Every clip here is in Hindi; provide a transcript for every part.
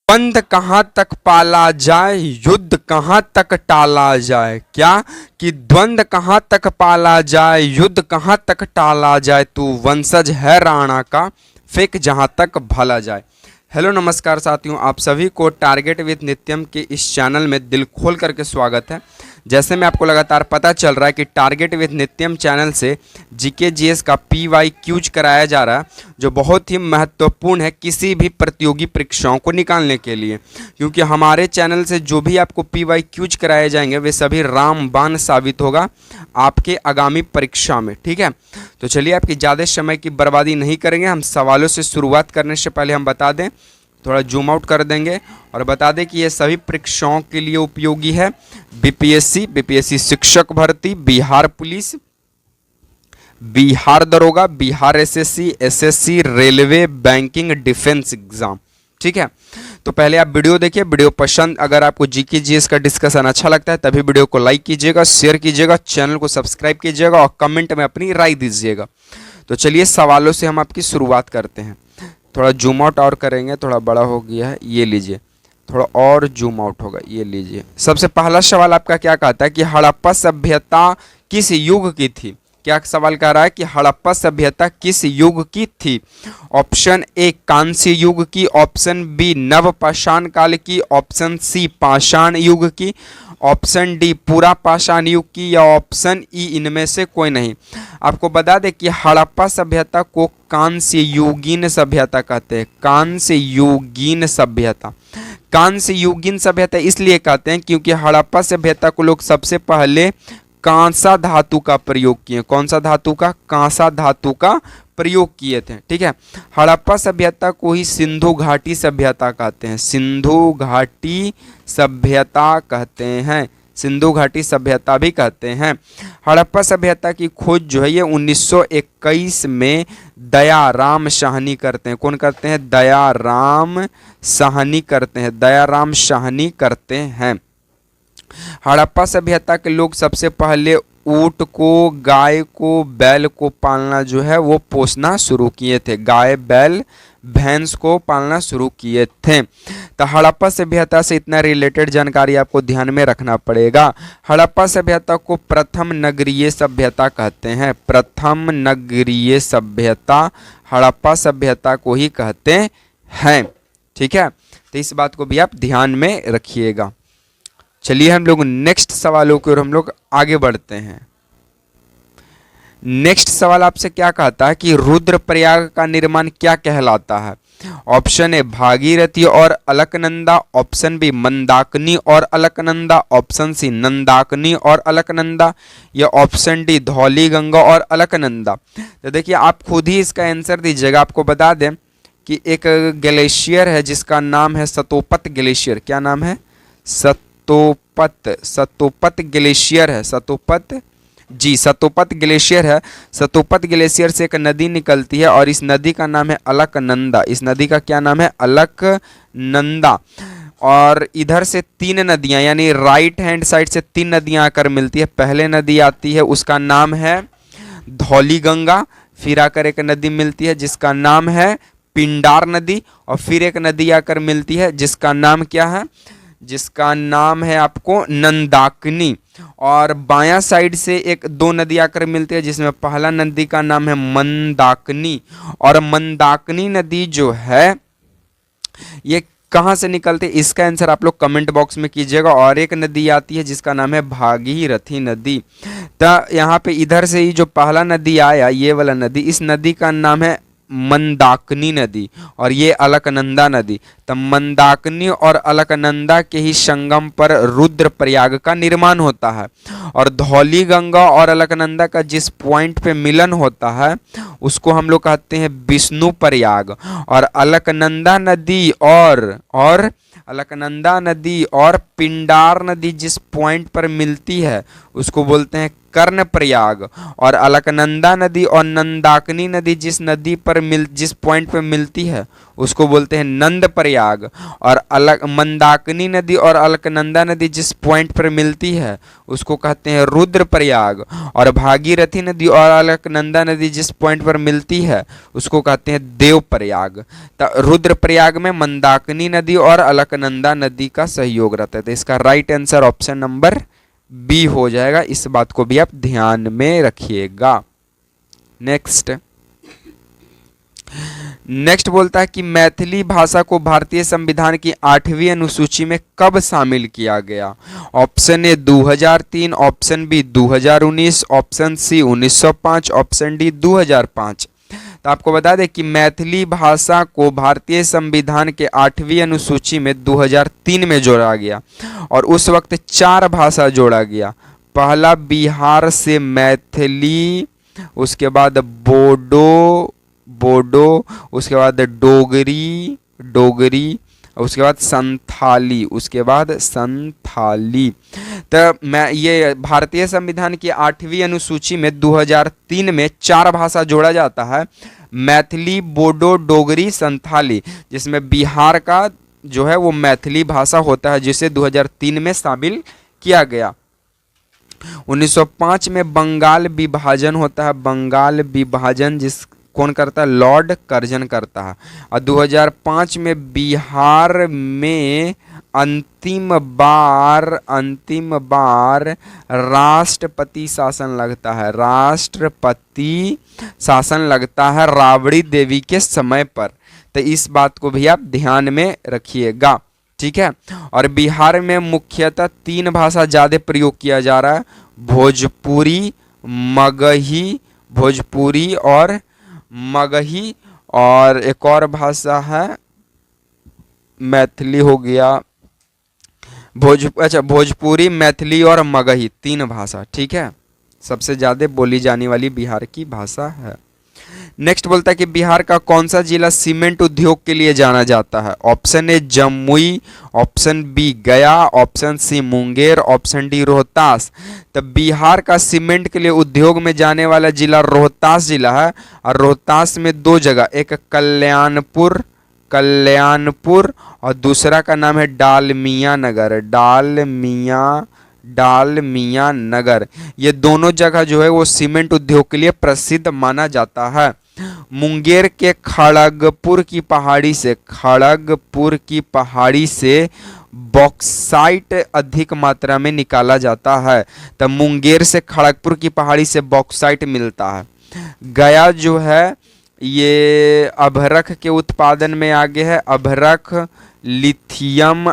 द्वंद्व कहाँ तक पाला जाए, युद्ध कहाँ तक टाला जाए। क्या कि द्वंद्व कहाँ तक पाला जाए, युद्ध कहाँ तक टाला जाए, तू वंशज है राणा का, फेंक जहाँ तक भला जाए। हेलो नमस्कार साथियों, आप सभी को टारगेट विद नित्यम के इस चैनल में दिल खोल करके स्वागत है। जैसे में आपको लगातार पता चल रहा है कि टारगेट विद नित्यम चैनल से जीके जीएस का PYQज कराया जा रहा है, जो बहुत ही महत्वपूर्ण है किसी भी प्रतियोगी परीक्षाओं को निकालने के लिए, क्योंकि हमारे चैनल से जो भी आपको PYQज कराए जाएंगे वे सभी रामबाण साबित होगा आपके आगामी परीक्षा में। ठीक है, तो चलिए आपकी ज़्यादा समय की बर्बादी नहीं करेंगे। हम सवालों से शुरुआत करने से पहले हम बता दें, थोड़ा जूम आउट कर देंगे और बता दें कि ये सभी परीक्षाओं के लिए उपयोगी है। बीपीएससी शिक्षक भर्ती, बिहार पुलिस, बिहार दरोगा, Bihar SSC, railway, banking, defence exam. ठीक है, तो पहले आप वीडियो देखिए। वीडियो पसंद, अगर आपको जीके जीएस का डिस्कशन अच्छा लगता है तभी वीडियो को लाइक कीजिएगा, शेयर कीजिएगा, चैनल को सब्सक्राइब कीजिएगा और कमेंट में अपनी राय दीजिएगा। तो चलिए सवालों से हम आपकी शुरुआत करते हैं। थोड़ा जूम आउट और करेंगे, थोड़ा बड़ा हो गया है, ये लीजिए, थोड़ा और जूम आउट होगा, ये लीजिए। सबसे पहला सवाल आपका क्या कहता है कि हड़प्पा सभ्यता किस युग की थी। क्या सवाल कह रहा है कि हड़प्पा सभ्यता किस युग की थी। ऑप्शन ए कांस्य युग की, ऑप्शन बी नवपाषाण काल की, ऑप्शन सी पाषाण युग की, ऑप्शन डी पूरा पाषाण युग की, या ऑप्शन ई इनमें से कोई नहीं। आपको बता दें कि हड़प्पा सभ्यता को कांस्य युगीन सभ्यता कहते हैं। कांस्य युगीन सभ्यता, कांस्य युगीन सभ्यता इसलिए कहते हैं क्योंकि हड़प्पा सभ्यता को लोग सबसे पहले कांसा धातु का प्रयोग किए। कौन सा धातु का? कांसा धातु का प्रयोग किए थे। ठीक है, हड़प्पा सभ्यता को ही सिंधु घाटी सभ्यता कहते हैं। सिंधु घाटी सभ्यता कहते हैं, सिंधु घाटी सभ्यता भी कहते हैं। हड़प्पा सभ्यता की खोज जो है ये 1921 में दयाराम साहनी करते हैं। कौन करते हैं? दयाराम साहनी करते हैं, दयाराम साहनी करते हैं। हड़प्पा सभ्यता के लोग सबसे पहले ऊंट को, गाय को, बैल को पालना जो है वो पोसना शुरू किए थे। गाय, बैल, भैंस को पालना शुरू किए थे। तो हड़प्पा सभ्यता से इतना रिलेटेड जानकारी आपको ध्यान में रखना पड़ेगा। हड़प्पा सभ्यता को प्रथम नगरीय सभ्यता कहते हैं। प्रथम नगरीय सभ्यता हड़प्पा सभ्यता को ही कहते हैं। ठीक है, तो इस बात को भी आप ध्यान में रखिएगा। चलिए हम लोग नेक्स्ट सवालों की ओर हम लोग आगे बढ़ते हैं। नेक्स्ट सवाल आपसे क्या कहता है कि रुद्रप्रयाग का निर्माण क्या कहलाता है। ऑप्शन ए भागीरथी और अलकनंदा, ऑप्शन बी मंदाकिनी और अलकनंदा, ऑप्शन सी नंदाकिनी और अलकनंदा, या ऑप्शन डी धौली गंगा और अलकनंदा। तो देखिए आप खुद ही इसका आंसर दीजिएगा। आपको बता दें कि एक ग्लेशियर है जिसका नाम है सतोपत ग्लेशियर। क्या नाम है? सतोपत ग्लेशियर है। सतोपत ग्लेशियर है। सतोपत ग्लेशियर से एक नदी निकलती है और इस नदी का नाम है अलकनंदा। इस नदी का क्या नाम है? अलकनंदा। और इधर से तीन नदियां, यानी राइट हैंड साइड से तीन नदियां आकर मिलती है। पहले नदी आती है उसका नाम है धौली गंगा, फिर आकर एक नदी मिलती है जिसका नाम है पिंडार नदी, और फिर एक नदी आकर मिलती है जिसका नाम क्या है? जिसका नाम है आपको नंदाकिनी। और बायां साइड से एक दो नदी आकर मिलती है जिसमें पहला नदी का नाम है मंदाकिनी। और मंदाकिनी नदी जो है ये कहाँ से निकलती है, इसका आंसर आप लोग कमेंट बॉक्स में कीजिएगा। और एक नदी आती है जिसका नाम है भागीरथी नदी। तो यहाँ पे इधर से ही जो पहला नदी आया, ये वाला नदी, इस नदी का नाम है मंदाकिनी नदी और ये अलकनंदा नदी। तो मंदाकिनी और अलकनंदा के ही संगम पर रुद्रप्रयाग का निर्माण होता है। और धौली गंगा और अलकनंदा का जिस पॉइंट पे मिलन होता है उसको हम लोग कहते हैं विष्णु प्रयाग। और अलकनंदा नदी अलकनंदा नदी और पिंडार नदी जिस पॉइंट पर मिलती है उसको बोलते हैं कर्णप्रयाग, और अलकनंदा नदी और नंदाकिनी नदी जिस पॉइंट पर मिलती है उसको बोलते हैं नंदप्रयाग, और मंदाकिनी नदी और अलकनंदा नदी जिस पॉइंट पर मिलती है उसको कहते हैं रुद्रप्रयाग, और भागीरथी नदी और अलकनंदा नदी जिस पॉइंट पर मिलती है उसको कहते हैं देवप्रयाग। तो रुद्रप्रयाग में मंदाकिनी नदी और अलकनंदा नदी का सहयोग रहता है, तो इसका right answer option number B हो जाएगा। इस बात को भी आप ध्यान में रखिएगा। नेक्स्ट बोलता है कि मैथिली भाषा को भारतीय संविधान की 8वीं अनुसूची में कब शामिल किया गया? Option A 2003, option B 2019, option C 1905, option D 2005। तो आपको बता दें कि मैथिली भाषा को भारतीय संविधान के 8वीं अनुसूची में 2003 में जोड़ा गया, और उस वक्त 4 भाषा जोड़ा गया। पहला बिहार से मैथिली, उसके बाद बोडो, उसके बाद डोगरी, उसके बाद संथाली। तो मैं ये भारतीय संविधान की 8वीं अनुसूची में 2003 में 4 भाषा जोड़ा जाता है, मैथिली, बोडो, डोगरी, संथाली, जिसमें बिहार का जो है वो मैथिली भाषा होता है, जिसे 2003 में शामिल किया गया। 1905 में बंगाल विभाजन होता है, बंगाल विभाजन कौन करता है? लॉर्ड कर्जन करता है। और 2005 में बिहार में अंतिम बार राष्ट्रपति शासन लगता है, राबड़ी देवी के समय पर। तो इस बात को भी आप ध्यान में रखिएगा, ठीक है। और बिहार में मुख्यतः 3 भाषा ज्यादा प्रयोग किया जा रहा है, भोजपुरी और मगही, और एक और भाषा है मैथिली हो गया, भोजपुरी, मैथिली और मगही, 3 भाषा, ठीक है, सबसे ज्यादा बोली जाने वाली बिहार की भाषा है। नेक्स्ट बोलता है कि बिहार का कौन सा जिला सीमेंट उद्योग के लिए जाना जाता है? Option A Jamui, option B Gaya, option C Munger, option D Rohtas. तो बिहार का सीमेंट के लिए उद्योग में जाने वाला जिला रोहतास जिला है, और रोहतास में 2 जगह, एक कल्याणपुर और दूसरा का नाम है डालमिया नगर। ये दोनों जगह जो है वो सीमेंट उद्योग के लिए प्रसिद्ध माना जाता है। मुंगेर के खड़गपुर की पहाड़ी से बॉक्साइट अधिक मात्रा में निकाला जाता है, तो मुंगेर से खड़गपुर की पहाड़ी से बॉक्साइट मिलता है। गया जो है ये अभ्रक के उत्पादन में आगे है, अभ्रक लिथियम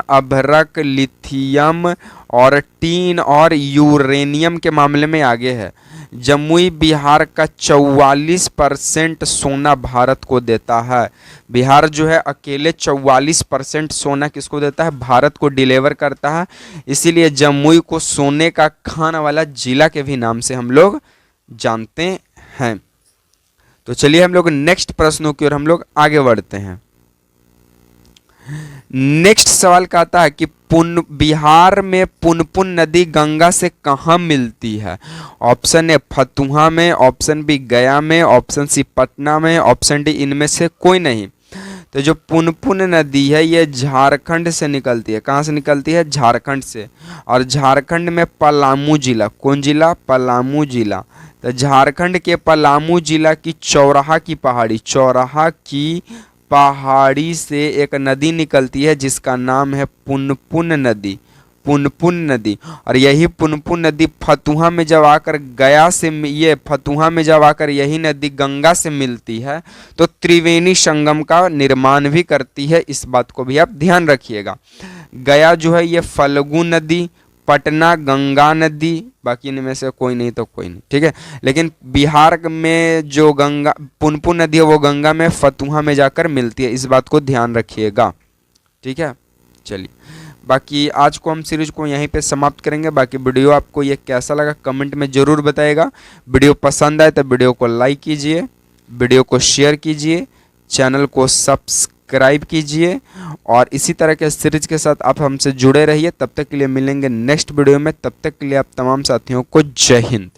और टीन और यूरेनियम के मामले में आगे है। जमुई बिहार का 44% सोना भारत को देता है। बिहार जो है अकेले 44% सोना किसको देता है? भारत को डिलीवर करता है। इसीलिए जमुई को सोने का खान वाला जिला के भी नाम से हम लोग जानते हैं। तो चलिए हम लोग नेक्स्ट प्रश्नों की ओर हम लोग आगे बढ़ते हैं। नेक्स्ट सवाल कहता है कि बिहार में पुनपुन नदी गंगा से कहाँ मिलती है? ऑप्शन ए फतुहा में, ऑप्शन बी गया में, ऑप्शन सी पटना में, ऑप्शन डी इनमें से कोई नहीं। तो जो पुनपुन नदी है ये झारखंड से निकलती है। कहाँ से निकलती है? झारखंड से। और झारखंड में पलामू जिला, कौन जिला? पलामू जिला। तो झारखंड के पलामू जिला की चौराहा की पहाड़ी से एक नदी निकलती है जिसका नाम है पुनपुन नदी। और यही पुनपुन नदी फतुहा में जब आकर यही नदी गंगा से मिलती है तो त्रिवेणी संगम का निर्माण भी करती है। इस बात को भी आप ध्यान रखिएगा। गया जो है ये फल्गु नदी, पटना गंगा नदी, बाकी इनमें से कोई नहीं तो कोई नहीं, ठीक है। लेकिन बिहार में जो पुनपुन नदी है वो गंगा में फतुहा में जाकर मिलती है। इस बात को ध्यान रखिएगा, ठीक है। चलिए बाकी आज को हम सीरीज को यहीं पे समाप्त करेंगे। बाकी वीडियो आपको ये कैसा लगा कमेंट में ज़रूर बताइएगा। वीडियो पसंद आए तो वीडियो को लाइक कीजिए, वीडियो को शेयर कीजिए, चैनल को सब्सक्राइब कीजिए और इसी तरह के सीरीज के साथ आप हमसे जुड़े रहिए। तब तक के लिए मिलेंगे नेक्स्ट वीडियो में। तब तक के लिए आप तमाम साथियों को जय हिंद।